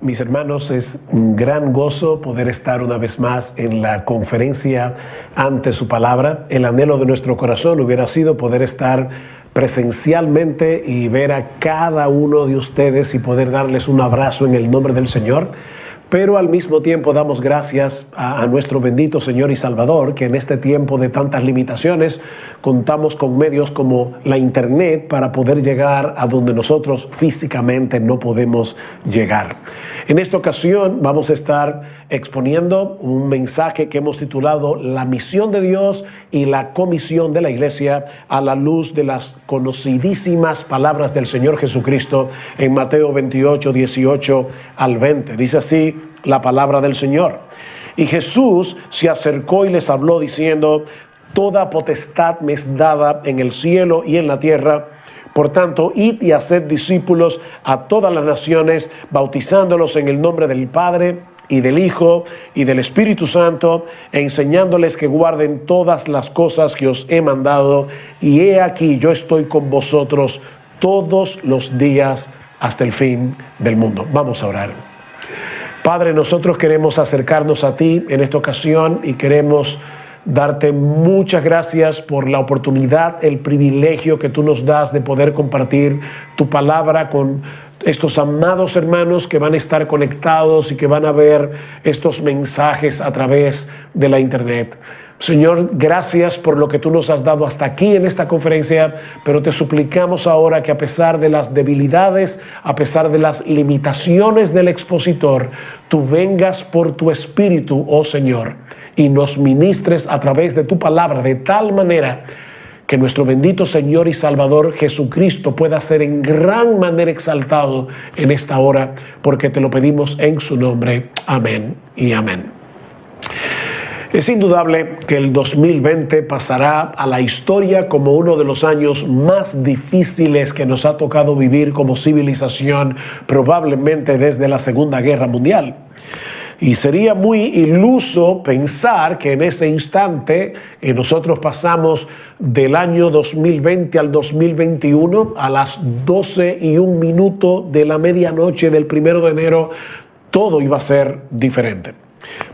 Mis hermanos, es un gran gozo poder estar una vez más en la conferencia ante su palabra. El anhelo de nuestro corazón hubiera sido poder estar presencialmente y ver a cada uno de ustedes y poder darles un abrazo en el nombre del Señor. Pero al mismo tiempo damos gracias a nuestro bendito Señor y Salvador, que en este tiempo de tantas limitaciones contamos con medios como la internet para poder llegar a donde nosotros físicamente no podemos llegar. En esta ocasión vamos a estar exponiendo un mensaje que hemos titulado La misión de Dios y la comisión de la iglesia a la luz de las conocidísimas palabras del Señor Jesucristo en Mateo 28, 18 al 20. Dice así la palabra del Señor. Y Jesús se acercó y les habló diciendo: toda potestad me es dada en el cielo y en la tierra. Por tanto, id y haced discípulos a todas las naciones, bautizándolos en el nombre del Padre y del Hijo y del Espíritu Santo, e enseñándoles que guarden todas las cosas que os he mandado. Y he aquí, yo estoy con vosotros todos los días hasta el fin del mundo. Vamos a orar. Padre, nosotros queremos acercarnos a ti en esta ocasión y queremos darte muchas gracias por la oportunidad, el privilegio que tú nos das de poder compartir tu palabra con estos amados hermanos que van a estar conectados y que van a ver estos mensajes a través de la internet. Señor, gracias por lo que tú nos has dado hasta aquí en esta conferencia, pero te suplicamos ahora que a pesar de las debilidades, a pesar de las limitaciones del expositor, tú vengas por tu Espíritu, oh Señor, y nos ministres a través de tu palabra de tal manera que nuestro bendito Señor y Salvador Jesucristo pueda ser en gran manera exaltado en esta hora, porque te lo pedimos en su nombre. Amén y amén. Es indudable que el 2020 pasará a la historia como uno de los años más difíciles que nos ha tocado vivir como civilización, probablemente desde la Segunda Guerra Mundial. Y sería muy iluso pensar que en ese instante que nosotros pasamos del año 2020 al 2021, a las 12:01 de la medianoche del 1 de enero, todo iba a ser diferente.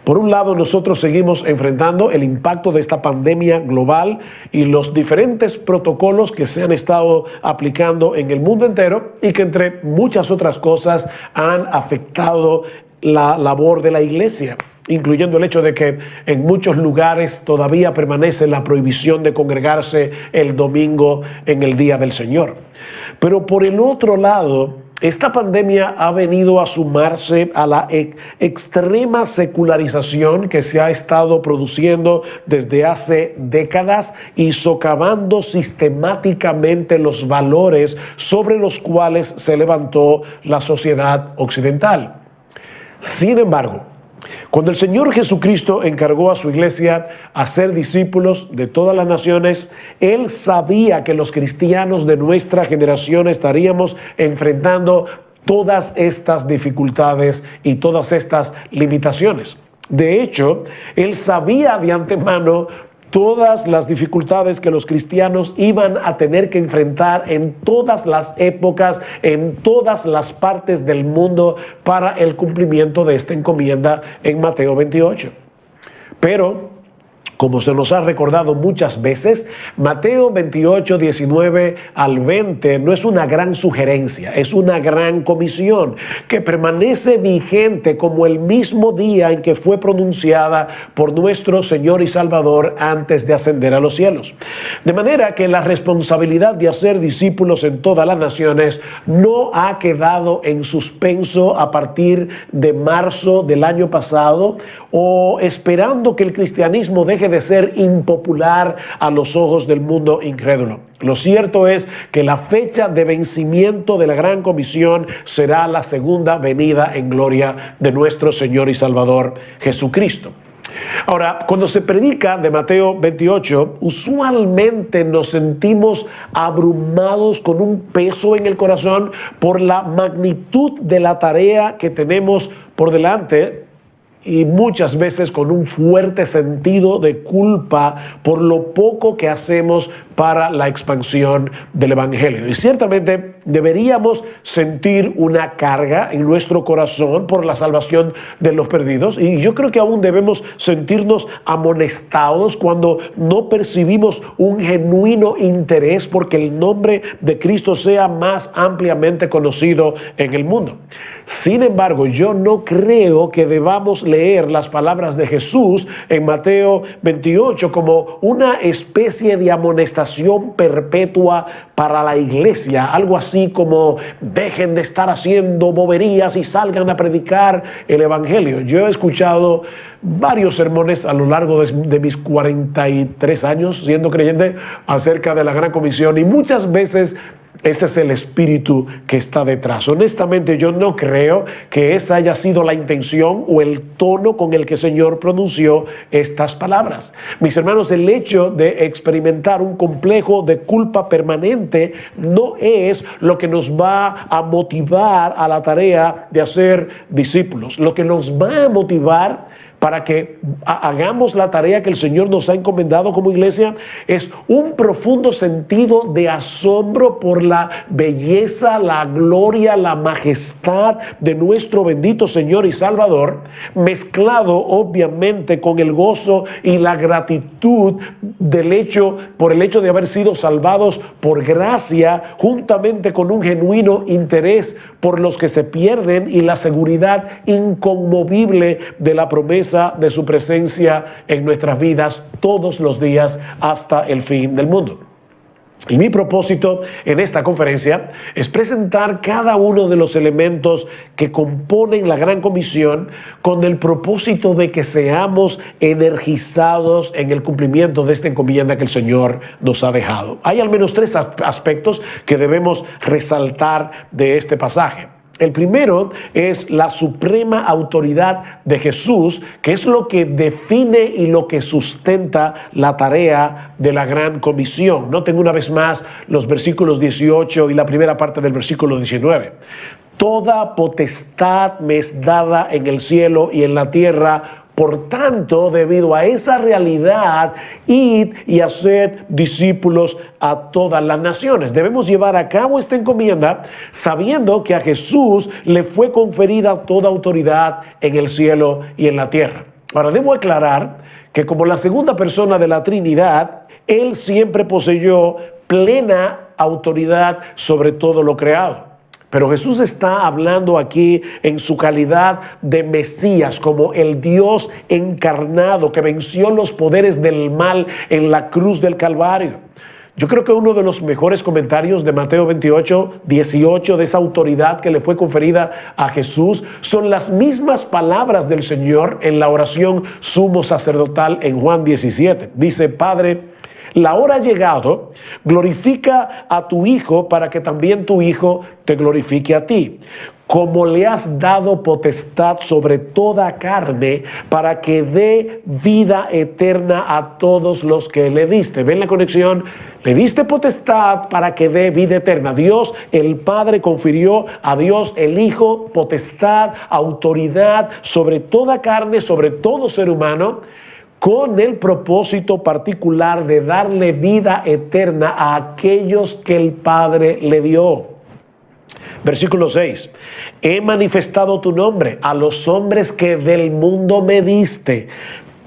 Por un lado, nosotros seguimos enfrentando el impacto de esta pandemia global y los diferentes protocolos que se han estado aplicando en el mundo entero y que, entre muchas otras cosas, han afectado la labor de la iglesia, incluyendo el hecho de que en muchos lugares todavía permanece la prohibición de congregarse el domingo en el día del Señor. Pero por el otro lado, esta pandemia ha venido a sumarse a la extrema secularización que se ha estado produciendo desde hace décadas y socavando sistemáticamente los valores sobre los cuales se levantó la sociedad occidental. Sin embargo, cuando el Señor Jesucristo encargó a su iglesia a ser discípulos de todas las naciones, Él sabía que los cristianos de nuestra generación estaríamos enfrentando todas estas dificultades y todas estas limitaciones. De hecho, Él sabía de antemano todas las dificultades que los cristianos iban a tener que enfrentar en todas las épocas, en todas las partes del mundo para el cumplimiento de esta encomienda en Mateo 28. Pero, como se nos ha recordado muchas veces, Mateo 28, 19 al 20 no es una gran sugerencia, es una gran comisión que permanece vigente como el mismo día en que fue pronunciada por nuestro Señor y Salvador antes de ascender a los cielos. De manera que la responsabilidad de hacer discípulos en todas las naciones no ha quedado en suspenso a partir de marzo del año pasado o esperando que el cristianismo deje de ser impopular a los ojos del mundo incrédulo. Lo cierto es que la fecha de vencimiento de la gran comisión será la segunda venida en gloria de nuestro Señor y Salvador Jesucristo. Ahora, cuando se predica de Mateo 28, usualmente nos sentimos abrumados con un peso en el corazón por la magnitud de la tarea que tenemos por delante, y muchas veces con un fuerte sentido de culpa por lo poco que hacemos para la expansión del Evangelio. Y ciertamente deberíamos sentir una carga en nuestro corazón por la salvación de los perdidos, y yo creo que aún debemos sentirnos amonestados cuando no percibimos un genuino interés porque el nombre de Cristo sea más ampliamente conocido en el mundo. Sin embargo, yo no creo que debamos leer las palabras de Jesús en Mateo 28 como una especie de amonestación perpetua para la iglesia, algo así como dejen de estar haciendo boberías y salgan a predicar el Evangelio. Yo he escuchado varios sermones a lo largo de mis 43 años siendo creyente acerca de la Gran Comisión, y muchas veces ese es el espíritu que está detrás. Honestamente, yo no creo que esa haya sido la intención o el tono con el que el Señor pronunció estas palabras. Mis hermanos, el hecho de experimentar un complejo de culpa permanente no es lo que nos va a motivar a la tarea de hacer discípulos. Lo que nos va a motivar para que hagamos la tarea que el Señor nos ha encomendado como iglesia es un profundo sentido de asombro por la belleza, la gloria, la majestad de nuestro bendito Señor y Salvador, mezclado obviamente con el gozo y la gratitud por el hecho de haber sido salvados por gracia, juntamente con un genuino interés por los que se pierden y la seguridad inconmovible de la promesa de su presencia en nuestras vidas todos los días hasta el fin del mundo. Y mi propósito en esta conferencia es presentar cada uno de los elementos que componen la Gran Comisión con el propósito de que seamos energizados en el cumplimiento de esta encomienda que el Señor nos ha dejado. Hay al menos 3 aspectos que debemos resaltar de este pasaje. El primero es la suprema autoridad de Jesús, que es lo que define y lo que sustenta la tarea de la Gran Comisión. Noten una vez más los versículos 18 y la primera parte del versículo 19. Toda potestad me es dada en el cielo y en la tierra. Por tanto, debido a esa realidad, id y haced discípulos a todas las naciones. Debemos llevar a cabo esta encomienda sabiendo que a Jesús le fue conferida toda autoridad en el cielo y en la tierra. Ahora, debo aclarar que como la segunda persona de la Trinidad, Él siempre poseyó plena autoridad sobre todo lo creado. Pero Jesús está hablando aquí en su calidad de Mesías, como el Dios encarnado que venció los poderes del mal en la cruz del Calvario. Yo creo que uno de los mejores comentarios de Mateo 28, 18, de esa autoridad que le fue conferida a Jesús, son las mismas palabras del Señor en la oración sumo sacerdotal en Juan 17. Dice: Padre, la hora ha llegado, glorifica a tu Hijo para que también tu Hijo te glorifique a ti. Como le has dado potestad sobre toda carne para que dé vida eterna a todos los que le diste. ¿Ven la conexión? Le diste potestad para que dé vida eterna. Dios el Padre confirió a Dios el Hijo potestad, autoridad sobre toda carne, sobre todo ser humano, con el propósito particular de darle vida eterna a aquellos que el Padre le dio. Versículo 6. He manifestado tu nombre a los hombres que del mundo me diste.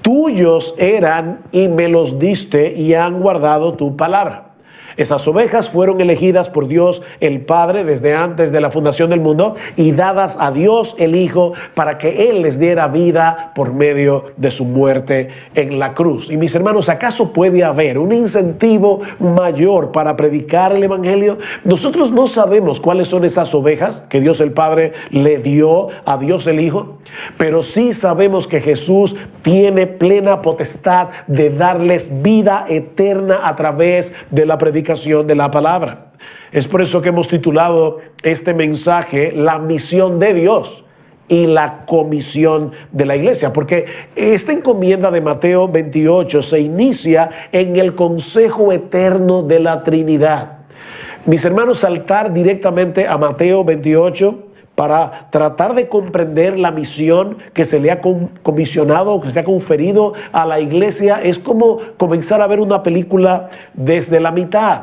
Tuyos eran y me los diste y han guardado tu palabra. Esas ovejas fueron elegidas por Dios el Padre desde antes de la fundación del mundo y dadas a Dios el Hijo para que Él les diera vida por medio de su muerte en la cruz. Y mis hermanos, ¿acaso puede haber un incentivo mayor para predicar el Evangelio? Nosotros no sabemos cuáles son esas ovejas que Dios el Padre le dio a Dios el Hijo, pero sí sabemos que Jesús tiene plena potestad de darles vida eterna a través de la predicación de la palabra. Es por eso que hemos titulado este mensaje La misión de Dios y la comisión de la iglesia, porque esta encomienda de Mateo 28 se inicia en el consejo eterno de la Trinidad. Mis hermanos, saltar directamente a Mateo 28 para tratar de comprender la misión que se le ha comisionado, que se ha conferido a la iglesia, es como comenzar a ver una película desde la mitad.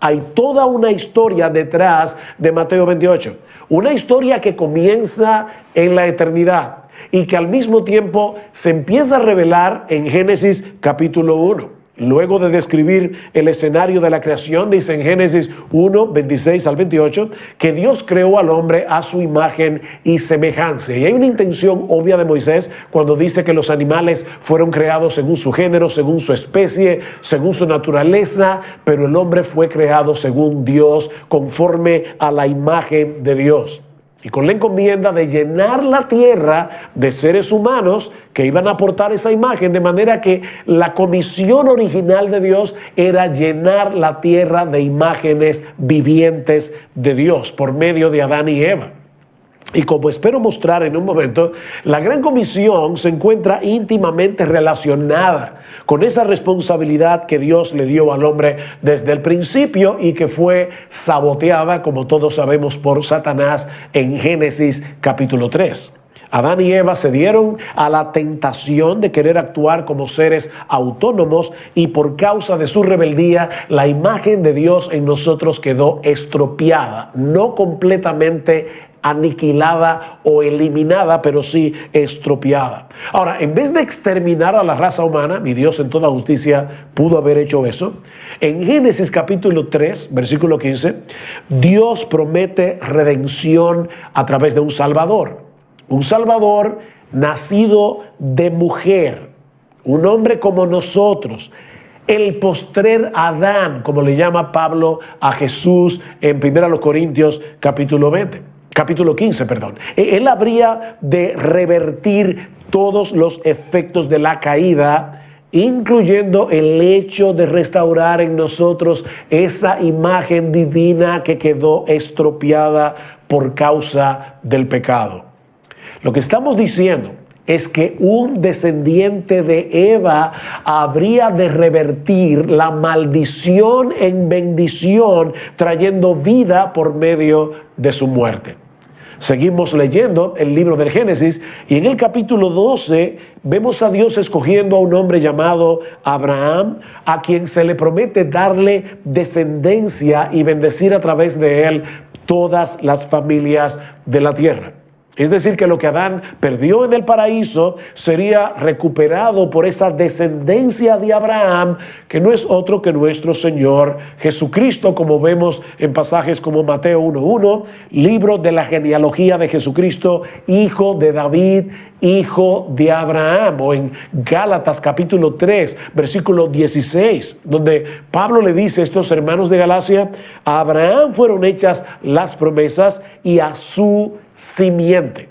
Hay toda una historia detrás de Mateo 28, una historia que comienza en la eternidad y que al mismo tiempo se empieza a revelar en Génesis capítulo 1. Luego de describir el escenario de la creación, dice en Génesis 1, 26 al 28, que Dios creó al hombre a su imagen y semejanza. Y hay una intención obvia de Moisés cuando dice que los animales fueron creados según su género, según su especie, según su naturaleza, pero el hombre fue creado según Dios, conforme a la imagen de Dios. Y con la encomienda de llenar la tierra de seres humanos que iban a aportar esa imagen, de manera que la comisión original de Dios era llenar la tierra de imágenes vivientes de Dios por medio de Adán y Eva. Y como espero mostrar en un momento, la Gran Comisión se encuentra íntimamente relacionada con esa responsabilidad que Dios le dio al hombre desde el principio y que fue saboteada, como todos sabemos, por Satanás en Génesis capítulo 3. Adán y Eva cedieron a la tentación de querer actuar como seres autónomos y por causa de su rebeldía, la imagen de Dios en nosotros quedó estropeada, no completamente aniquilada o eliminada, pero sí estropeada. Ahora, en vez de exterminar a la raza humana, mi Dios en toda justicia pudo haber hecho eso. En Génesis capítulo 3, versículo 15, Dios promete redención a través de un Salvador nacido de mujer, un hombre como nosotros, el postrer Adán, como le llama Pablo a Jesús en 1 Corintios capítulo 15. Él habría de revertir todos los efectos de la caída, incluyendo el hecho de restaurar en nosotros esa imagen divina que quedó estropeada por causa del pecado. Lo que estamos diciendo es que un descendiente de Eva habría de revertir la maldición en bendición, trayendo vida por medio de su muerte. Seguimos leyendo el libro del Génesis y en el capítulo 12 vemos a Dios escogiendo a un hombre llamado Abraham, a quien se le promete darle descendencia y bendecir a través de él todas las familias de la tierra. Es decir, que lo que Adán perdió en el paraíso sería recuperado por esa descendencia de Abraham, que no es otro que nuestro Señor Jesucristo, como vemos en pasajes como Mateo 1:1, libro de la genealogía de Jesucristo, hijo de David, hijo de Abraham, o en Gálatas capítulo 3, versículo 16, donde Pablo le dice a estos hermanos de Galacia: a Abraham fueron hechas las promesas y a su simiente.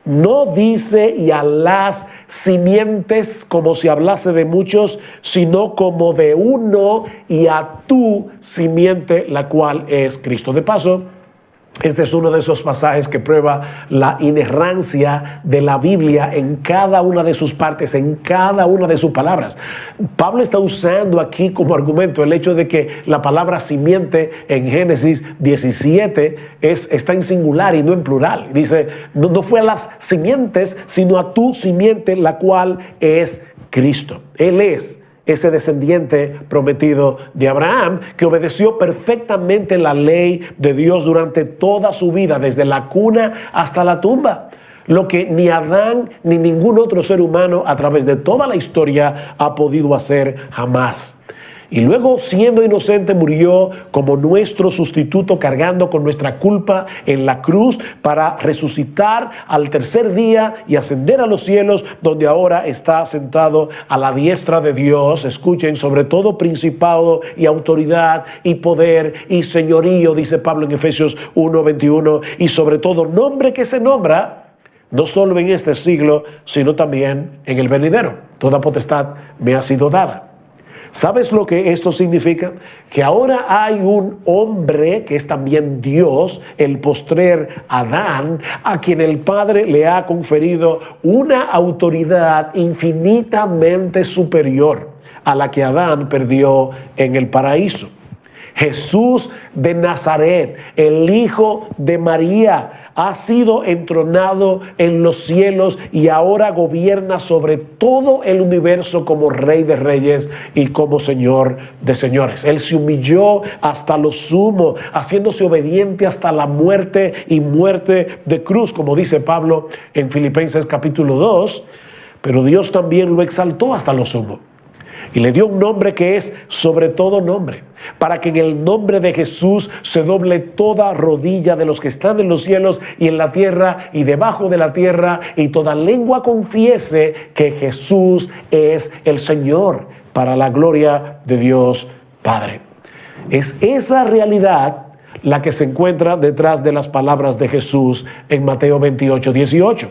No dice y a las simientes como si hablase de muchos, sino como de uno, y a tu simiente, la cual es Cristo. De paso, este es uno de esos pasajes que prueba la inerrancia de la Biblia en cada una de sus partes, en cada una de sus palabras. Pablo está usando aquí como argumento el hecho de que la palabra simiente en Génesis 17 está en singular y no en plural. Dice, no fue a las simientes, sino a tu simiente, la cual es Cristo. Él es ese descendiente prometido de Abraham, que obedeció perfectamente la ley de Dios durante toda su vida, desde la cuna hasta la tumba. Lo que ni Adán ni ningún otro ser humano a través de toda la historia ha podido hacer jamás. Y luego, siendo inocente, murió como nuestro sustituto, cargando con nuestra culpa en la cruz, para resucitar al tercer día y ascender a los cielos, donde ahora está sentado a la diestra de Dios. Escuchen, sobre todo principado y autoridad y poder y señorío, dice Pablo en Efesios 1:21, y sobre todo nombre que se nombra, no solo en este siglo, sino también en el venidero. Toda potestad me ha sido dada. ¿Sabes lo que esto significa? Que ahora hay un hombre que es también Dios, el postrer Adán, a quien el Padre le ha conferido una autoridad infinitamente superior a la que Adán perdió en el paraíso. Jesús de Nazaret, el Hijo de María, ha sido entronado en los cielos y ahora gobierna sobre todo el universo como Rey de Reyes y como Señor de Señores. Él se humilló hasta lo sumo, haciéndose obediente hasta la muerte y muerte de cruz, como dice Pablo en Filipenses capítulo 2, pero Dios también lo exaltó hasta lo sumo y le dio un nombre que es sobre todo nombre, para que en el nombre de Jesús se doble toda rodilla de los que están en los cielos y en la tierra y debajo de la tierra, y toda lengua confiese que Jesús es el Señor, para la gloria de Dios Padre. Es esa realidad la que se encuentra detrás de las palabras de Jesús en Mateo 28:18.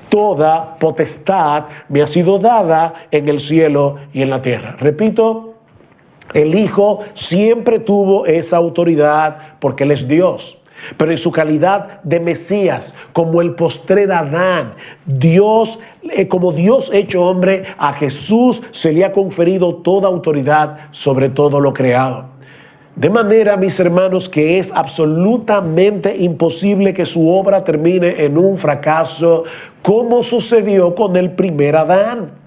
Toda potestad me ha sido dada en el cielo y en la tierra. Repito, el Hijo siempre tuvo esa autoridad porque Él es Dios. Pero en su calidad de Mesías, como el postrer Adán, Dios, como Dios hecho hombre, a Jesús se le ha conferido toda autoridad sobre todo lo creado. De manera, mis hermanos, que es absolutamente imposible que su obra termine en un fracaso, como sucedió con el primer Adán.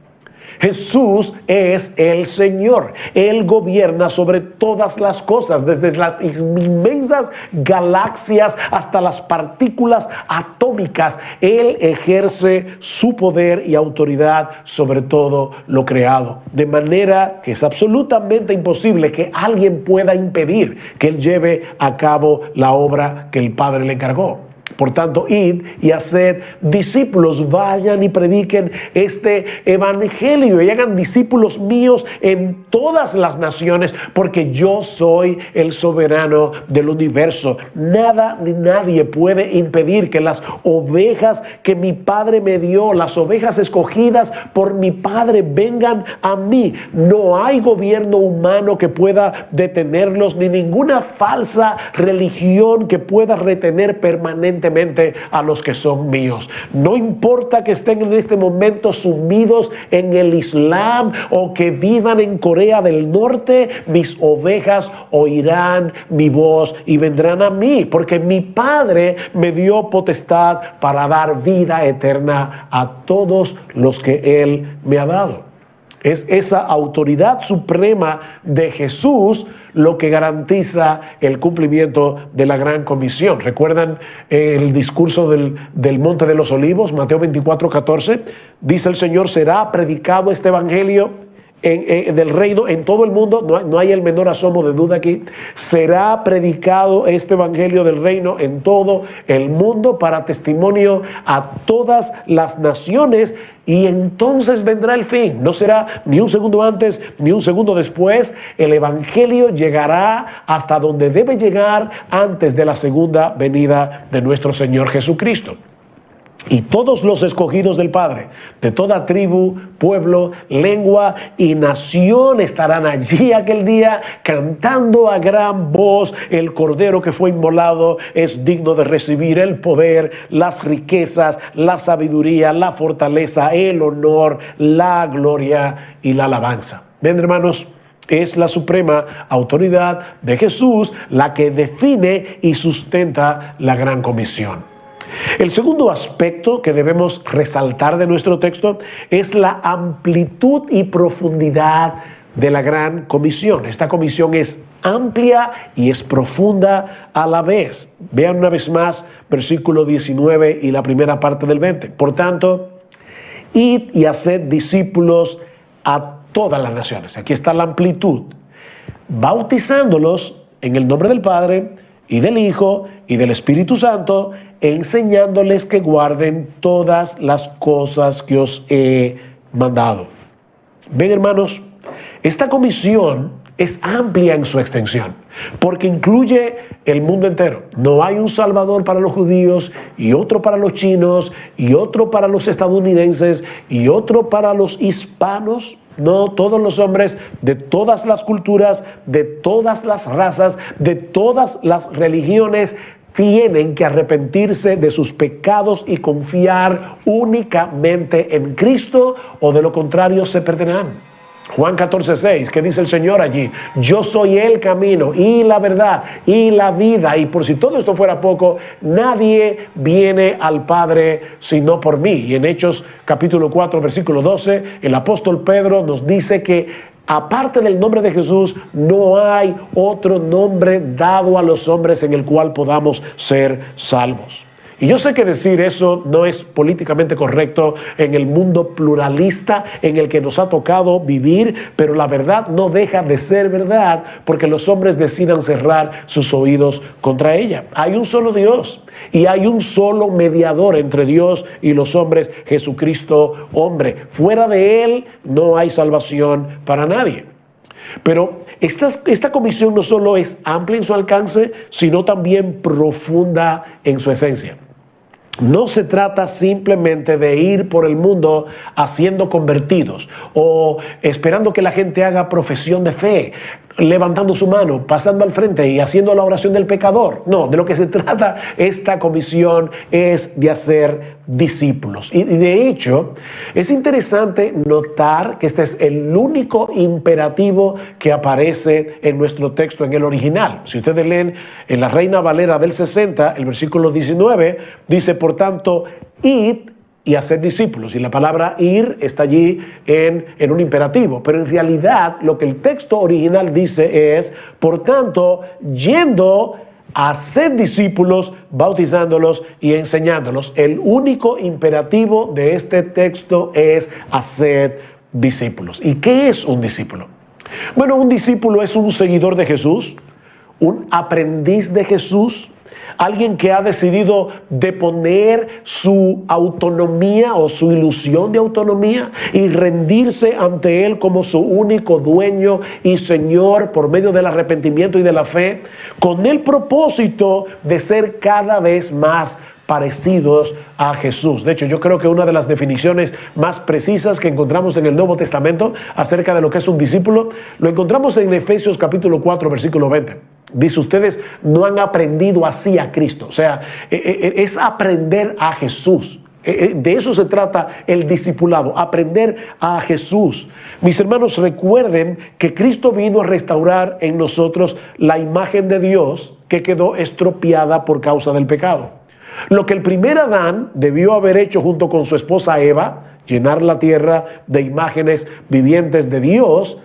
Jesús es el Señor. Él gobierna sobre todas las cosas, desde las inmensas galaxias hasta las partículas atómicas. Él ejerce su poder y autoridad sobre todo lo creado. De manera que es absolutamente imposible que alguien pueda impedir que Él lleve a cabo la obra que el Padre le encargó. Por tanto, id y haced discípulos, vayan y prediquen este evangelio y hagan discípulos míos en todas las naciones, porque yo soy el soberano del universo. Nada ni nadie puede impedir que las ovejas que mi Padre me dio, las ovejas escogidas por mi Padre, vengan a mí. No hay gobierno humano que pueda detenerlos, ni ninguna falsa religión que pueda retener permanentemente a los que son míos. No importa que estén en este momento sumidos en el Islam o que vivan en Corea del Norte, mis ovejas oirán mi voz y vendrán a mí, porque mi Padre me dio potestad para dar vida eterna a todos los que Él me ha dado. Es esa autoridad suprema de Jesús lo que garantiza el cumplimiento de la gran comisión. ¿Recuerdan el discurso del Monte de los Olivos? Mateo 24:14. Dice el Señor: será predicado este evangelio del reino en todo el mundo. No hay el menor asomo de duda aquí. Será predicado este evangelio del reino en todo el mundo para testimonio a todas las naciones, y entonces vendrá el fin. No será ni un segundo antes ni un segundo después. El evangelio llegará hasta donde debe llegar antes de la segunda venida de nuestro Señor Jesucristo. Y todos los escogidos del Padre, de toda tribu, pueblo, lengua y nación, estarán allí aquel día cantando a gran voz: el Cordero que fue inmolado es digno de recibir el poder, las riquezas, la sabiduría, la fortaleza, el honor, la gloria y la alabanza. Ven, hermanos, es la suprema autoridad de Jesús la que define y sustenta la gran comisión. El segundo aspecto que debemos resaltar de nuestro texto es la amplitud y profundidad de la gran comisión. Esta comisión es amplia y es profunda a la vez. Vean una vez más versículo 19 y la primera parte del 20. Por tanto, id y haced discípulos a todas las naciones. Aquí está la amplitud. Bautizándolos en el nombre del Padre y del Hijo y del Espíritu Santo, enseñándoles que guarden todas las cosas que os he mandado. Ven, hermanos, esta comisión es amplia en su extensión, porque incluye el mundo entero. No hay un salvador para los judíos y otro para los chinos y otro para los estadounidenses y otro para los hispanos. No, todos los hombres de todas las culturas, de todas las razas, de todas las religiones tienen que arrepentirse de sus pecados y confiar únicamente en Cristo, o de lo contrario se perderán. Juan 14:6, ¿qué dice el Señor allí? Yo soy el camino y la verdad y la vida. Y por si todo esto fuera poco, nadie viene al Padre sino por mí. Y en Hechos capítulo 4, versículo 12, el apóstol Pedro nos dice que aparte del nombre de Jesús, no hay otro nombre dado a los hombres en el cual podamos ser salvos. Y yo sé que decir eso no es políticamente correcto en el mundo pluralista en el que nos ha tocado vivir, pero la verdad no deja de ser verdad porque los hombres decidan cerrar sus oídos contra ella. Hay un solo Dios y hay un solo mediador entre Dios y los hombres, Jesucristo hombre. Fuera de Él no hay salvación para nadie. Pero esta comisión no solo es amplia en su alcance, sino también profunda en su esencia. No se trata simplemente de ir por el mundo haciendo convertidos o esperando que la gente haga profesión de fe, levantando su mano, pasando al frente y haciendo la oración del pecador. No, de lo que se trata esta comisión es de hacer discípulos. Y de hecho, es interesante notar que este es el único imperativo que aparece en nuestro texto en el original. Si ustedes leen en la Reina Valera del 60, el versículo 19, dice, por tanto, id y hacer discípulos. Y la palabra ir está allí en un imperativo. Pero en realidad lo que el texto original dice es, por tanto, yendo a hacer discípulos, bautizándolos y enseñándolos. El único imperativo de este texto es hacer discípulos. ¿Y qué es un discípulo? Bueno, un discípulo es un seguidor de Jesús, un aprendiz de Jesús, alguien que ha decidido deponer su autonomía o su ilusión de autonomía y rendirse ante Él como su único dueño y Señor por medio del arrepentimiento y de la fe, con el propósito de ser cada vez más parecidos a Jesús. De hecho, yo creo que una de las definiciones más precisas que encontramos en el Nuevo Testamento acerca de lo que es un discípulo, lo encontramos en Efesios capítulo 4, versículo 20. Dice, ustedes no han aprendido así a Cristo. O sea, es aprender a Jesús. De eso se trata el discipulado, aprender a Jesús. Mis hermanos, recuerden que Cristo vino a restaurar en nosotros la imagen de Dios que quedó estropeada por causa del pecado. Lo que el primer Adán debió haber hecho junto con su esposa Eva, llenar la tierra de imágenes vivientes de Dios,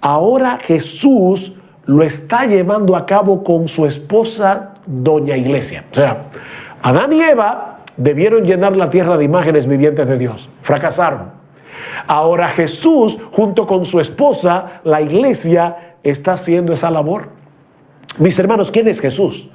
ahora Jesús lo está llevando a cabo con su esposa, Doña Iglesia. O sea, Adán y Eva debieron llenar la tierra de imágenes vivientes de Dios. Fracasaron. Ahora Jesús, junto con su esposa, la Iglesia, está haciendo esa labor. Mis hermanos, ¿quién es Jesús?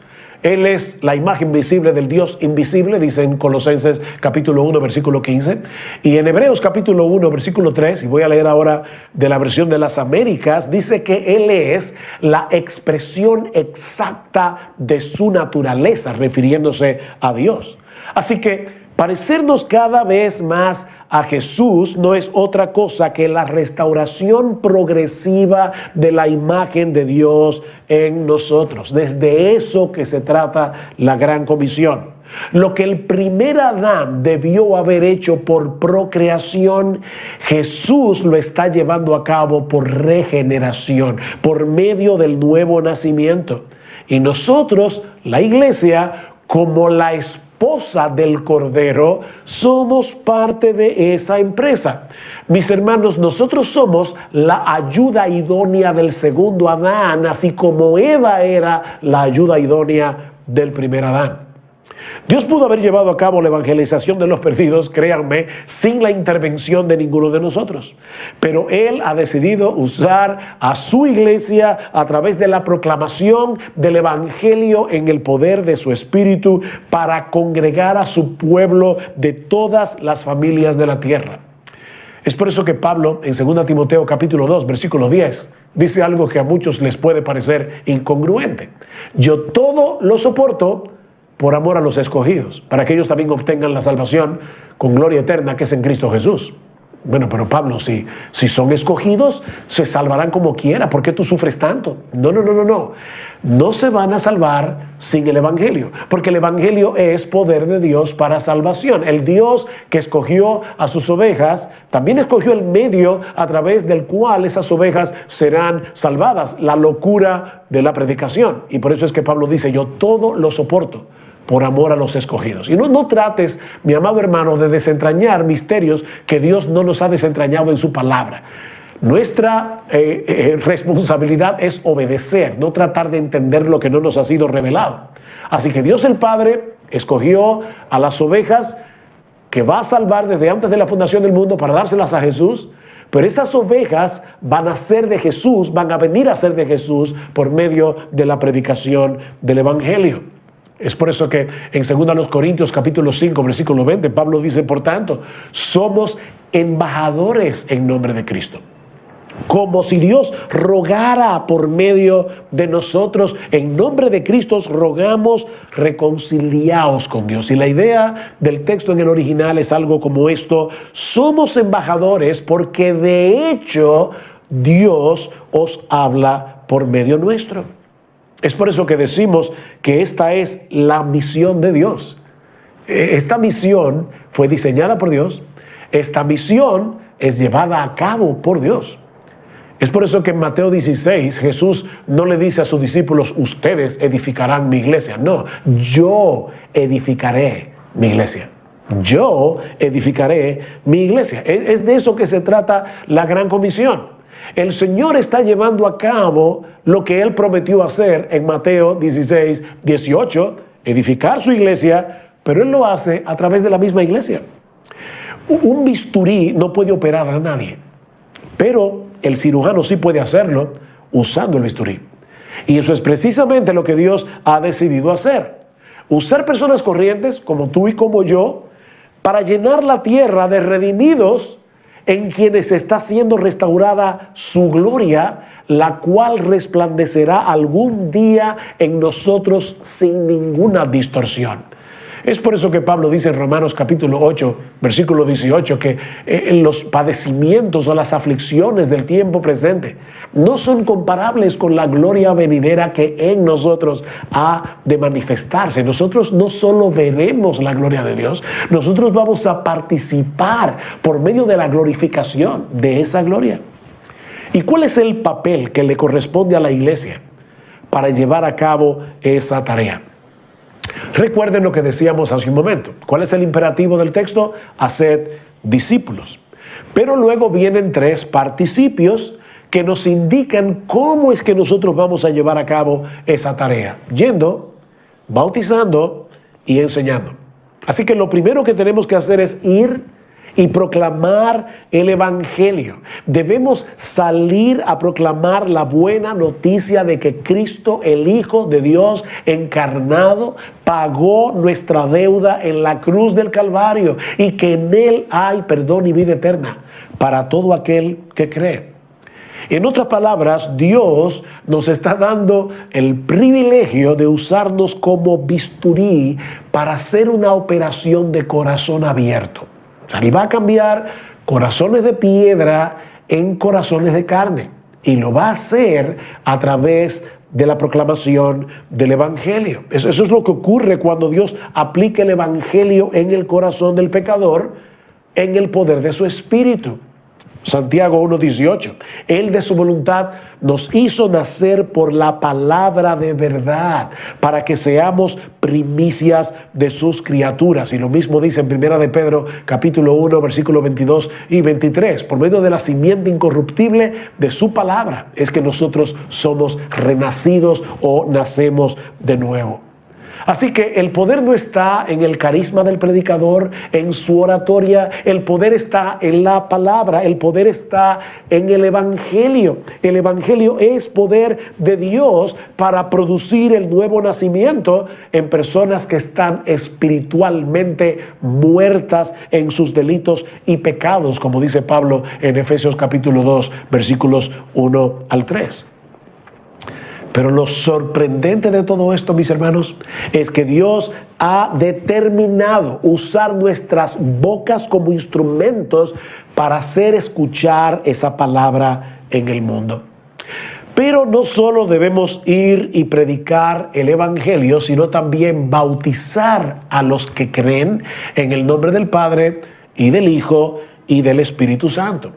Él es la imagen visible del Dios invisible, dice en Colosenses capítulo 1, versículo 15. Y en Hebreos capítulo 1, versículo 3, y voy a leer ahora de la versión de las Américas, dice que Él es la expresión exacta de su naturaleza, refiriéndose a Dios. Así que parecernos cada vez más a Jesús no es otra cosa que la restauración progresiva de la imagen de Dios en nosotros. Desde eso que se trata la gran comisión. Lo que el primer Adán debió haber hecho por procreación, Jesús lo está llevando a cabo por regeneración, por medio del nuevo nacimiento. Y nosotros, la Iglesia, como la esposa del Cordero, somos parte de esa empresa. Mis hermanos, nosotros somos la ayuda idónea del segundo Adán, así como Eva era la ayuda idónea del primer Adán. Dios pudo haber llevado a cabo la evangelización de los perdidos, créanme, sin la intervención de ninguno de nosotros. Pero Él ha decidido usar a su iglesia a través de la proclamación del evangelio en el poder de su Espíritu para congregar a su pueblo de todas las familias de la tierra. Es por eso que Pablo, en 2 Timoteo capítulo 2, versículo 10, dice algo que a muchos les puede parecer incongruente. Yo todo lo soporto por amor a los escogidos, para que ellos también obtengan la salvación con gloria eterna que es en Cristo Jesús. Bueno, pero Pablo, si son escogidos, se salvarán como quiera. ¿Por qué tú sufres tanto? No. No se van a salvar sin el Evangelio, porque el Evangelio es poder de Dios para salvación. El Dios que escogió a sus ovejas, también escogió el medio a través del cual esas ovejas serán salvadas, la locura de la predicación. Y por eso es que Pablo dice, yo todo lo soporto por amor a los escogidos. Y no trates, mi amado hermano, de desentrañar misterios que Dios no nos ha desentrañado en su palabra. Nuestra responsabilidad es obedecer, no tratar de entender lo que no nos ha sido revelado. Así que Dios el Padre escogió a las ovejas que va a salvar desde antes de la fundación del mundo para dárselas a Jesús, pero esas ovejas van a ser de Jesús, van a venir a ser de Jesús por medio de la predicación del Evangelio. Es por eso que en 2 Corintios capítulo 5, versículo 20, Pablo dice, por tanto, somos embajadores en nombre de Cristo, como si Dios rogara por medio de nosotros. En nombre de Cristo os rogamos, reconciliaos con Dios. Y la idea del texto en el original es algo como esto: somos embajadores porque de hecho Dios os habla por medio nuestro. Es por eso que decimos que esta es la misión de Dios. Esta misión fue diseñada por Dios. Esta misión es llevada a cabo por Dios. Es por eso que en Mateo 16 Jesús no le dice a sus discípulos, ustedes edificarán mi iglesia. No, yo edificaré mi iglesia. Yo edificaré mi iglesia. Es de eso que se trata la gran comisión. El Señor está llevando a cabo lo que Él prometió hacer en Mateo 16, 18, edificar su iglesia, pero Él lo hace a través de la misma iglesia. Un bisturí no puede operar a nadie, pero el cirujano sí puede hacerlo usando el bisturí. Y eso es precisamente lo que Dios ha decidido hacer. Usar personas corrientes como tú y como yo para llenar la tierra de redimidos en quienes está siendo restaurada su gloria, la cual resplandecerá algún día en nosotros sin ninguna distorsión. Es por eso que Pablo dice en Romanos capítulo 8, versículo 18, que los padecimientos o las aflicciones del tiempo presente no son comparables con la gloria venidera que en nosotros ha de manifestarse. Nosotros no solo veremos la gloria de Dios, nosotros vamos a participar por medio de la glorificación de esa gloria. ¿Y cuál es el papel que le corresponde a la iglesia para llevar a cabo esa tarea? Recuerden lo que decíamos hace un momento. ¿Cuál es el imperativo del texto? Haced discípulos. Pero luego vienen 3 participios que nos indican cómo es que nosotros vamos a llevar a cabo esa tarea: yendo, bautizando y enseñando. Así que lo primero que tenemos que hacer es ir y proclamar el Evangelio. Debemos salir a proclamar la buena noticia de que Cristo, el Hijo de Dios encarnado, pagó nuestra deuda en la cruz del Calvario y que en Él hay perdón y vida eterna para todo aquel que cree. En otras palabras, Dios nos está dando el privilegio de usarnos como bisturí para hacer una operación de corazón abierto. Él va a cambiar corazones de piedra en corazones de carne, y lo va a hacer a través de la proclamación del Evangelio. Eso es lo que ocurre cuando Dios aplica el Evangelio en el corazón del pecador en el poder de su Espíritu. Santiago 1:18, Él de su voluntad nos hizo nacer por la palabra de verdad, para que seamos primicias de sus criaturas. Y lo mismo dice en 1 de Pedro capítulo 1, versículos 22 y 23, por medio de la simiente incorruptible de su palabra, es que nosotros somos renacidos o nacemos de nuevo. Así que el poder no está en el carisma del predicador, en su oratoria. El poder está en la palabra, el poder está en el Evangelio. El Evangelio es poder de Dios para producir el nuevo nacimiento en personas que están espiritualmente muertas en sus delitos y pecados, como dice Pablo en Efesios capítulo 2, versículos 1 al 3. Pero lo sorprendente de todo esto, mis hermanos, es que Dios ha determinado usar nuestras bocas como instrumentos para hacer escuchar esa palabra en el mundo. Pero no solo debemos ir y predicar el evangelio, sino también bautizar a los que creen en el nombre del Padre y del Hijo y del Espíritu Santo.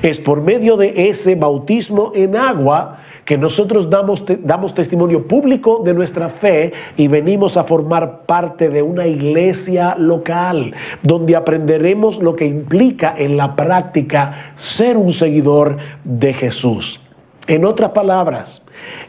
Es por medio de ese bautismo en agua que nosotros damos testimonio público de nuestra fe y venimos a formar parte de una iglesia local, donde aprenderemos lo que implica en la práctica ser un seguidor de Jesús. En otras palabras,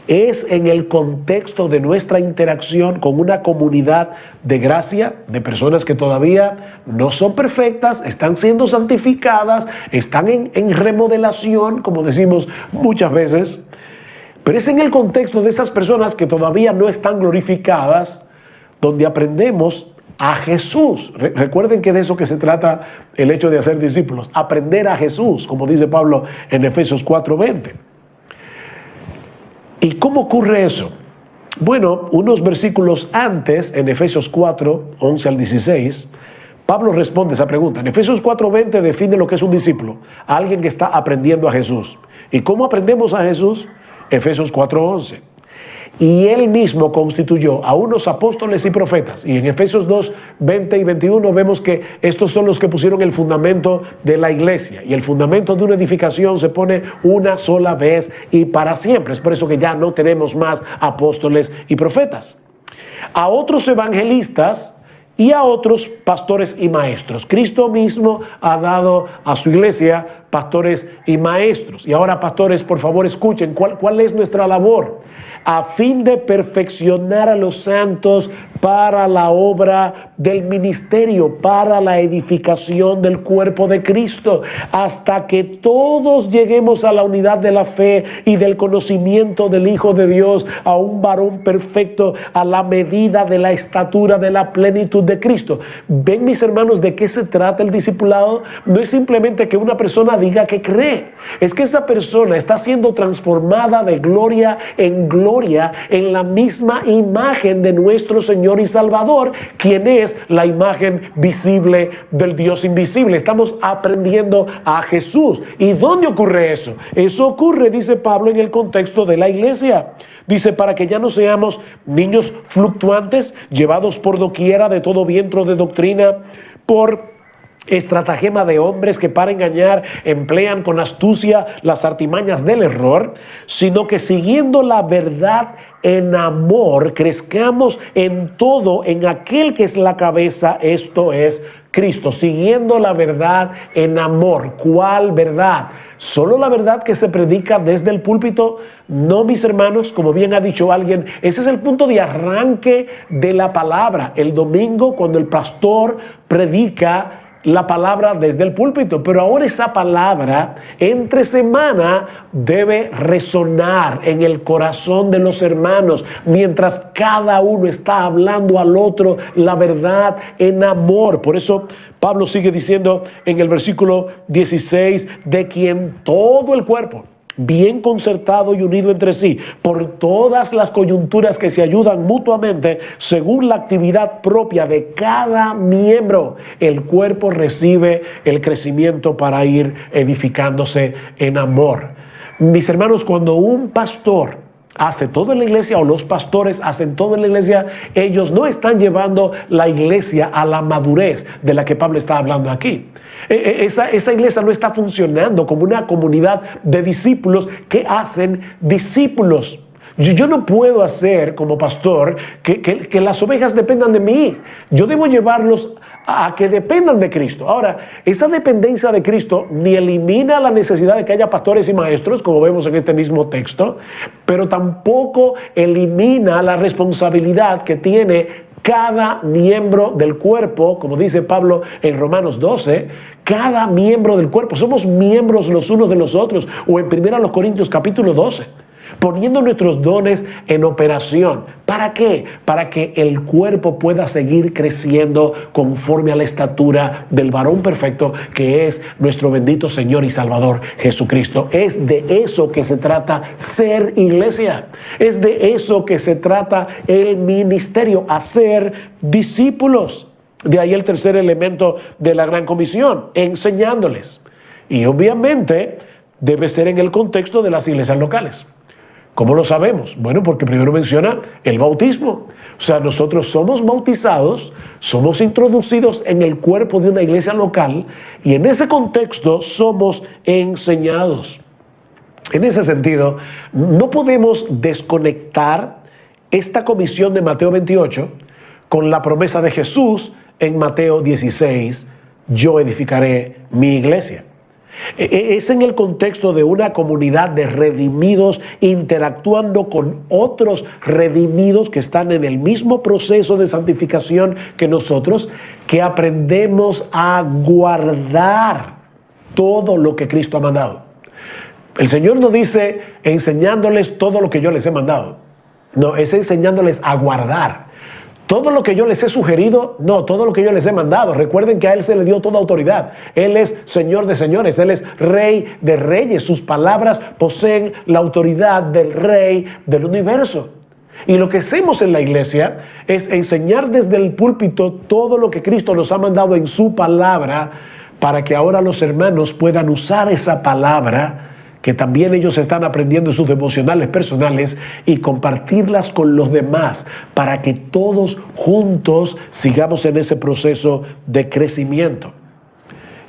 es en el contexto de nuestra interacción con una comunidad de gracia, de personas que todavía no son perfectas, están siendo santificadas, están en remodelación, como decimos muchas veces, pero es en el contexto de esas personas que todavía no están glorificadas, donde aprendemos a Jesús. Recuerden que de eso que se trata el hecho de hacer discípulos, aprender a Jesús, como dice Pablo en Efesios 4:20. ¿Y cómo ocurre eso? Bueno, unos versículos antes, en Efesios 4, 11 al 16, Pablo responde esa pregunta. En Efesios 4:20 define lo que es un discípulo, alguien que está aprendiendo a Jesús. ¿Y cómo aprendemos a Jesús? Efesios 4:11. Y él mismo constituyó a unos apóstoles y profetas. Y en Efesios 2:20 y 21 vemos que estos son los que pusieron el fundamento de la iglesia. Y el fundamento de una edificación se pone una sola vez y para siempre. Es por eso que ya no tenemos más apóstoles y profetas. A otros evangelistas y a otros pastores y maestros. Cristo mismo ha dado a su iglesia pastores y maestros. Y ahora, pastores, por favor, escuchen cuál es nuestra labor. A fin de perfeccionar a los santos para la obra del ministerio, para la edificación del cuerpo de Cristo, hasta que todos lleguemos a la unidad de la fe y del conocimiento del Hijo de Dios, a un varón perfecto, a la medida de la estatura de la plenitud de Cristo. ¿Ven, mis hermanos, de qué se trata el discipulado? No es simplemente que una persona diga que cree, es que esa persona está siendo transformada de gloria en la misma imagen de nuestro Señor y Salvador, quien es la imagen visible del Dios invisible. Estamos aprendiendo a Jesús. ¿Y dónde ocurre eso? Eso ocurre, dice Pablo, en el contexto de la iglesia. Dice, para que ya no seamos niños fluctuantes, llevados por doquiera de todo viento de doctrina, por estratagema de hombres que para engañar emplean con astucia las artimañas del error, sino que siguiendo la verdad en amor, crezcamos en todo en aquel que es la cabeza, esto es Cristo, siguiendo la verdad en amor. ¿Cuál verdad? ¿Solo la verdad que se predica desde el púlpito? No, mis hermanos, como bien ha dicho alguien, ese es el punto de arranque de la palabra. El domingo, cuando el pastor predica la palabra desde el púlpito, pero ahora esa palabra entre semana debe resonar en el corazón de los hermanos, mientras cada uno está hablando al otro la verdad en amor. Por eso Pablo sigue diciendo en el versículo 16, de quien todo el cuerpo, bien concertado y unido entre sí, por todas las coyunturas que se ayudan mutuamente, según la actividad propia de cada miembro, el cuerpo recibe el crecimiento para ir edificándose en amor. Mis hermanos, cuando un pastor hace todo en la iglesia, o los pastores hacen todo en la iglesia, ellos no están llevando la iglesia a la madurez de la que Pablo está hablando aquí. Esa iglesia no está funcionando como una comunidad de discípulos que hacen discípulos. Yo no puedo hacer como pastor que las ovejas dependan de mí. Yo debo llevarlos a que dependan de Cristo. Ahora, esa dependencia de Cristo ni elimina la necesidad de que haya pastores y maestros, como vemos en este mismo texto, pero tampoco elimina la responsabilidad que tiene cada miembro del cuerpo, como dice Pablo en Romanos 12, cada miembro del cuerpo. Somos miembros los unos de los otros, o en 1 Corintios capítulo 12. poniendo nuestros dones en operación. ¿Para qué? Para que el cuerpo pueda seguir creciendo conforme a la estatura del varón perfecto que es nuestro bendito Señor y Salvador Jesucristo. Es de eso que se trata ser iglesia. Es de eso que se trata el ministerio, hacer discípulos. De ahí el tercer elemento de la Gran Comisión, enseñándoles. Y obviamente debe ser en el contexto de las iglesias locales. ¿Cómo lo sabemos? Bueno, porque primero menciona el bautismo. O sea, nosotros somos bautizados, somos introducidos en el cuerpo de una iglesia local y en ese contexto somos enseñados. En ese sentido, no podemos desconectar esta comisión de Mateo 28 con la promesa de Jesús en Mateo 16, yo edificaré mi iglesia. Es en el contexto de una comunidad de redimidos interactuando con otros redimidos que están en el mismo proceso de santificación que nosotros, que aprendemos a guardar todo lo que Cristo ha mandado. El Señor no dice enseñándoles todo lo que yo les he mandado. No, es enseñándoles a guardar. Todo lo que yo les he sugerido, no, todo lo que yo les he mandado. Recuerden que a Él se le dio toda autoridad. Él es Señor de señores, Él es Rey de reyes. Sus palabras poseen la autoridad del Rey del universo. Y lo que hacemos en la iglesia es enseñar desde el púlpito todo lo que Cristo nos ha mandado en su palabra, para que ahora los hermanos puedan usar esa palabra que también ellos están aprendiendo en sus devocionales personales y compartirlas con los demás para que todos juntos sigamos en ese proceso de crecimiento.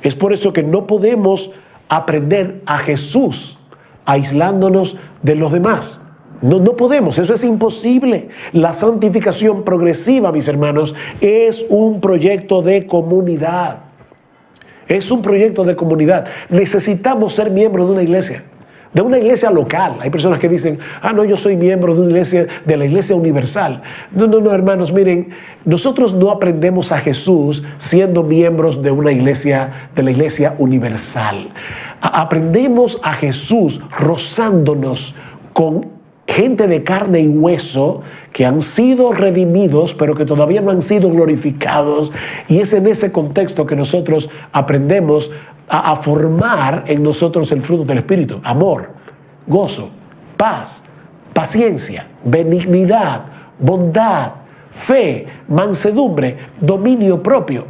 Es por eso que no podemos aprender a Jesús aislándonos de los demás. No podemos, eso es imposible. La santificación progresiva, mis hermanos, es un proyecto de comunidad. Es un proyecto de comunidad. Necesitamos ser miembros de una iglesia local. Hay personas que dicen, no, yo soy miembro de una iglesia, de la iglesia universal. No, hermanos, miren, nosotros no aprendemos a Jesús siendo miembros de una iglesia, de la iglesia universal. Aprendemos a Jesús rozándonos con gente de carne y hueso que han sido redimidos, pero que todavía no han sido glorificados. Y es en ese contexto que nosotros aprendemos a formar en nosotros el fruto del Espíritu: amor, gozo, paz, paciencia, benignidad, bondad, fe, mansedumbre, dominio propio.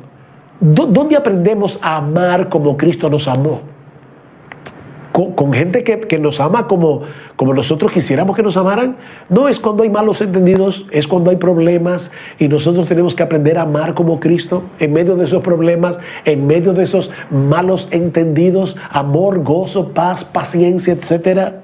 ¿Dónde aprendemos a amar como Cristo nos amó? Con gente que nos ama como nosotros quisiéramos que nos amaran. No es cuando hay malos entendidos, es cuando hay problemas y nosotros tenemos que aprender a amar como Cristo en medio de esos problemas, en medio de esos malos entendidos, amor, gozo, paz, paciencia, etc.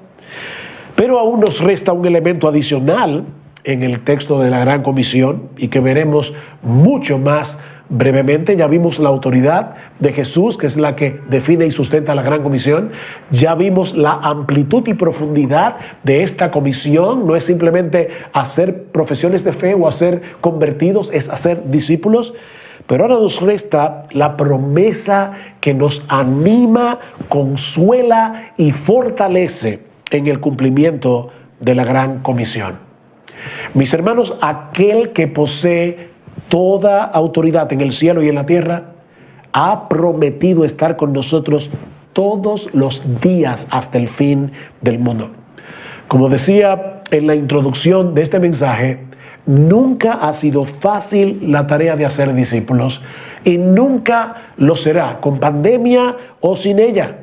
Pero aún nos resta un elemento adicional en el texto de la Gran Comisión y que veremos mucho más brevemente. Ya vimos la autoridad de Jesús, que es la que define y sustenta la Gran Comisión. Ya vimos la amplitud y profundidad de esta comisión. No es simplemente hacer profesiones de fe o hacer convertidos, es hacer discípulos. Pero ahora nos resta la promesa que nos anima, consuela y fortalece en el cumplimiento de la Gran Comisión. Mis hermanos, aquel que posee toda autoridad en el cielo y en la tierra ha prometido estar con nosotros todos los días hasta el fin del mundo. Como decía en la introducción de este mensaje, nunca ha sido fácil la tarea de hacer discípulos y nunca lo será, con pandemia o sin ella.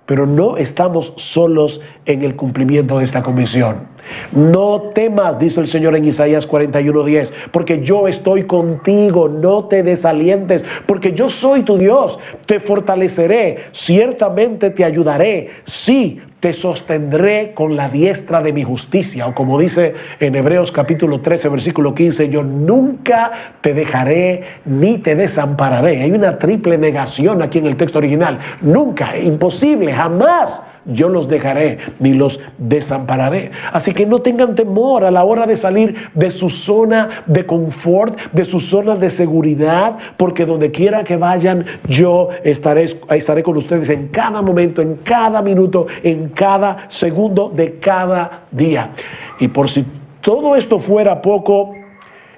Pero no estamos solos en el cumplimiento de esta comisión. No temas, dice el Señor en Isaías 41:10, porque yo estoy contigo, no te desalientes, porque yo soy tu Dios, te fortaleceré, ciertamente te ayudaré, sí, te sostendré con la diestra de mi justicia. O como dice en Hebreos capítulo 13, versículo 15, yo nunca te dejaré ni te desampararé. Hay una triple negación aquí en el texto original. Nunca, imposible, jamás yo los dejaré ni los desampararé. Así que no tengan temor a la hora de salir de su zona de confort, de su zona de seguridad, porque donde quiera que vayan, yo estaré con ustedes en cada momento, en cada minuto, en cada segundo de cada día. Y por si todo esto fuera poco,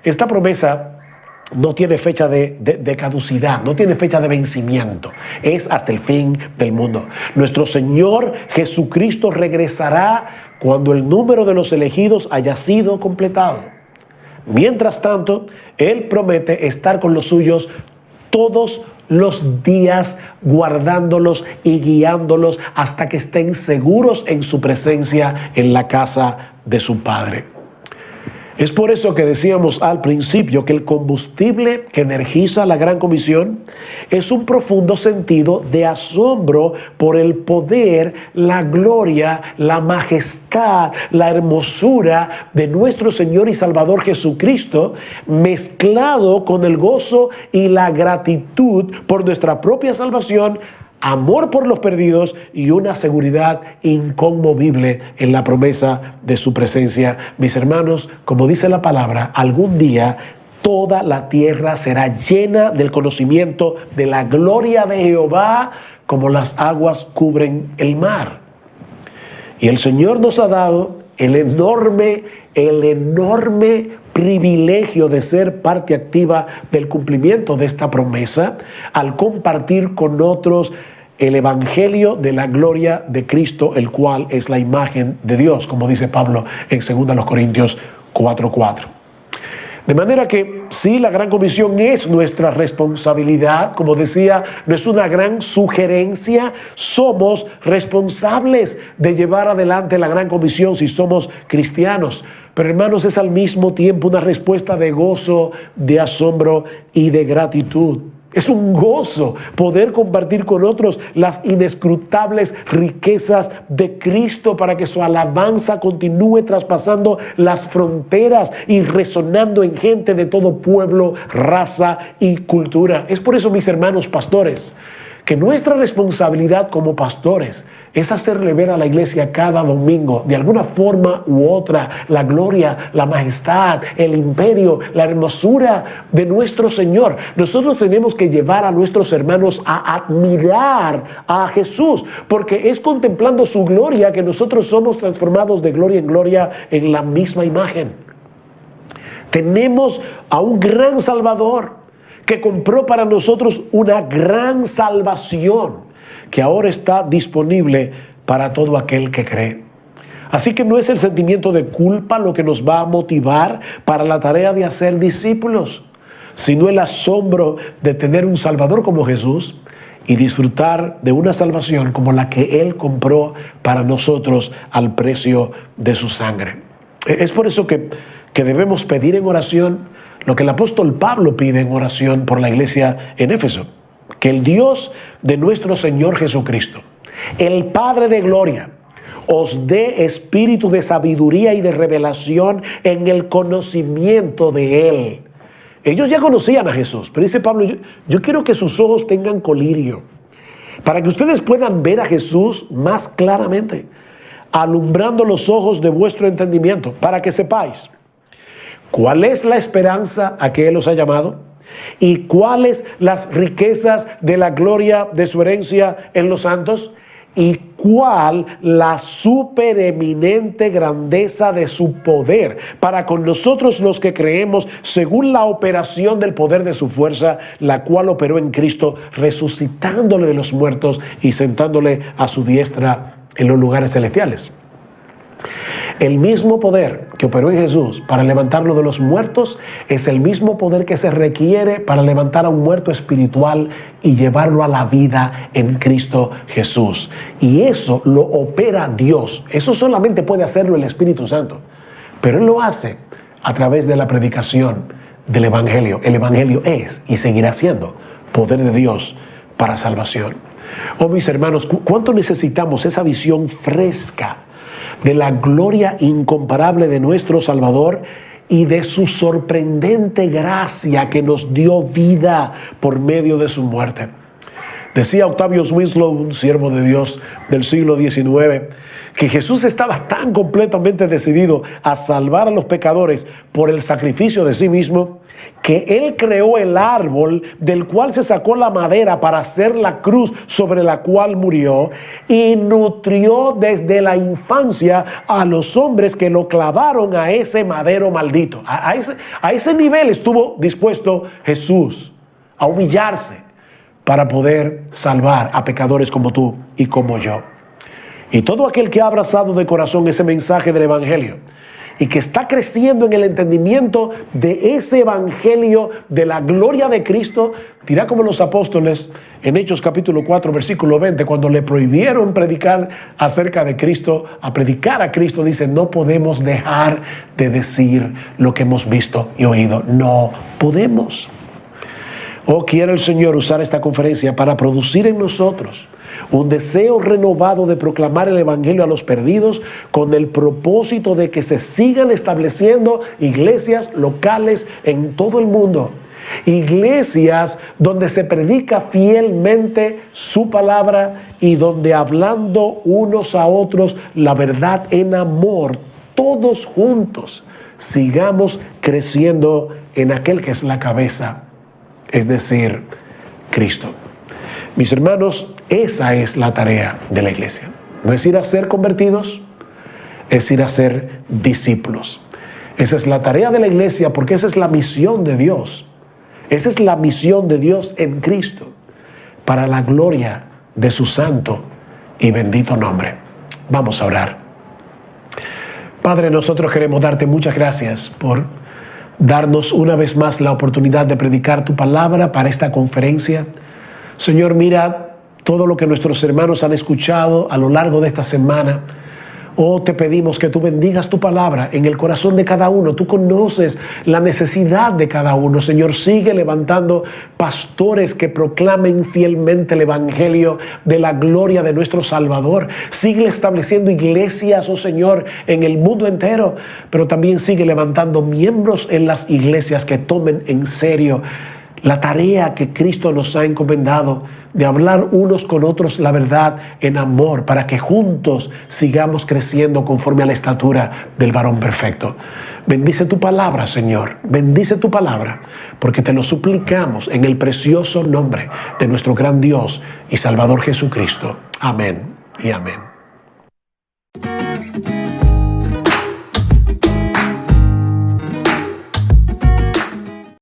esta promesa no tiene fecha de caducidad, no tiene fecha de vencimiento. Es hasta el fin del mundo. Nuestro Señor Jesucristo regresará cuando el número de los elegidos haya sido completado. Mientras tanto, Él promete estar con los suyos todos los días, guardándolos y guiándolos hasta que estén seguros en su presencia en la casa de su Padre. Es por eso que decíamos al principio que el combustible que energiza la Gran Comisión es un profundo sentido de asombro por el poder, la gloria, la majestad, la hermosura de nuestro Señor y Salvador Jesucristo, mezclado con el gozo y la gratitud por nuestra propia salvación, amor por los perdidos y una seguridad inconmovible en la promesa de su presencia. Mis hermanos, como dice la palabra, algún día toda la tierra será llena del conocimiento de la gloria de Jehová, como las aguas cubren el mar. Y el Señor nos ha dado el enorme privilegio de ser parte activa del cumplimiento de esta promesa al compartir con otros el evangelio de la gloria de Cristo, el cual es la imagen de Dios, como dice Pablo en 2 Corintios 4:4. De manera que sí, la Gran Comisión es nuestra responsabilidad. Como decía, no es una gran sugerencia. Somos responsables de llevar adelante la Gran Comisión si somos cristianos. Pero hermanos, es al mismo tiempo una respuesta de gozo, de asombro y de gratitud. Es un gozo poder compartir con otros las inescrutables riquezas de Cristo para que su alabanza continúe traspasando las fronteras y resonando en gente de todo pueblo, raza y cultura. Es por eso, mis hermanos pastores, que nuestra responsabilidad como pastores es hacerle ver a la iglesia cada domingo, de alguna forma u otra, la gloria, la majestad, el imperio, la hermosura de nuestro Señor. Nosotros tenemos que llevar a nuestros hermanos a admirar a Jesús, porque es contemplando su gloria que nosotros somos transformados de gloria en gloria en la misma imagen. Tenemos a un gran Salvador que compró para nosotros una gran salvación que ahora está disponible para todo aquel que cree. Así que no es el sentimiento de culpa lo que nos va a motivar para la tarea de hacer discípulos, sino el asombro de tener un Salvador como Jesús y disfrutar de una salvación como la que Él compró para nosotros al precio de su sangre. Es por eso que debemos pedir en oración lo que el apóstol Pablo pide en oración por la iglesia en Éfeso: que el Dios de nuestro Señor Jesucristo, el Padre de gloria, os dé espíritu de sabiduría y de revelación en el conocimiento de Él. Ellos ya conocían a Jesús, pero dice Pablo, yo quiero que sus ojos tengan colirio, para que ustedes puedan ver a Jesús más claramente, alumbrando los ojos de vuestro entendimiento, para que sepáis cuál es la esperanza a que Él os ha llamado y cuáles las riquezas de la gloria de su herencia en los santos y cuál la supereminente grandeza de su poder para con nosotros los que creemos, según la operación del poder de su fuerza, la cual operó en Cristo, resucitándole de los muertos y sentándole a su diestra en los lugares celestiales. El mismo poder que operó en Jesús para levantarlo de los muertos es el mismo poder que se requiere para levantar a un muerto espiritual y llevarlo a la vida en Cristo Jesús. Y eso lo opera Dios. Eso solamente puede hacerlo el Espíritu Santo. Pero Él lo hace a través de la predicación del Evangelio. El Evangelio es y seguirá siendo poder de Dios para salvación. Oh, mis hermanos, ¿cuánto necesitamos esa visión fresca de la gloria incomparable de nuestro Salvador y de su sorprendente gracia que nos dio vida por medio de su muerte? Decía Octavio Winslow, un siervo de Dios del siglo XIX, que Jesús estaba tan completamente decidido a salvar a los pecadores por el sacrificio de sí mismo, que Él creó el árbol del cual se sacó la madera para hacer la cruz sobre la cual murió, y nutrió desde la infancia a los hombres que lo clavaron a ese madero maldito. A ese nivel estuvo dispuesto Jesús a humillarse para poder salvar a pecadores como tú y como yo. Y todo aquel que ha abrazado de corazón ese mensaje del Evangelio y que está creciendo en el entendimiento de ese Evangelio de la gloria de Cristo, dirá como los apóstoles en Hechos capítulo 4, versículo 20, cuando le prohibieron predicar acerca de Cristo, a predicar a Cristo, dice: no podemos dejar de decir lo que hemos visto y oído. No podemos. Oh, quiere el Señor usar esta conferencia para producir en nosotros un deseo renovado de proclamar el Evangelio a los perdidos, con el propósito de que se sigan estableciendo iglesias locales en todo el mundo. Iglesias donde se predica fielmente su palabra y donde, hablando unos a otros la verdad en amor, todos juntos sigamos creciendo en aquel que es la cabeza, es decir, Cristo. Mis hermanos, esa es la tarea de la iglesia. No es ir a ser convertidos, es ir a ser discípulos. Esa es la tarea de la iglesia, porque esa es la misión de Dios. Esa es la misión de Dios en Cristo, para la gloria de su santo y bendito nombre. Vamos a orar. Padre, nosotros queremos darte muchas gracias por darnos una vez más la oportunidad de predicar tu palabra para esta conferencia. Señor, mira todo lo que nuestros hermanos han escuchado a lo largo de esta semana. Oh, te pedimos que tú bendigas tu palabra en el corazón de cada uno. Tú conoces la necesidad de cada uno. Señor, sigue levantando pastores que proclamen fielmente el Evangelio de la gloria de nuestro Salvador. Sigue estableciendo iglesias, oh Señor, en el mundo entero. Pero también sigue levantando miembros en las iglesias que tomen en serio la tarea que Cristo nos ha encomendado de hablar unos con otros la verdad en amor, para que juntos sigamos creciendo conforme a la estatura del varón perfecto. Bendice tu palabra, Señor. Bendice tu palabra, porque te lo suplicamos en el precioso nombre de nuestro gran Dios y Salvador Jesucristo. Amén y amén.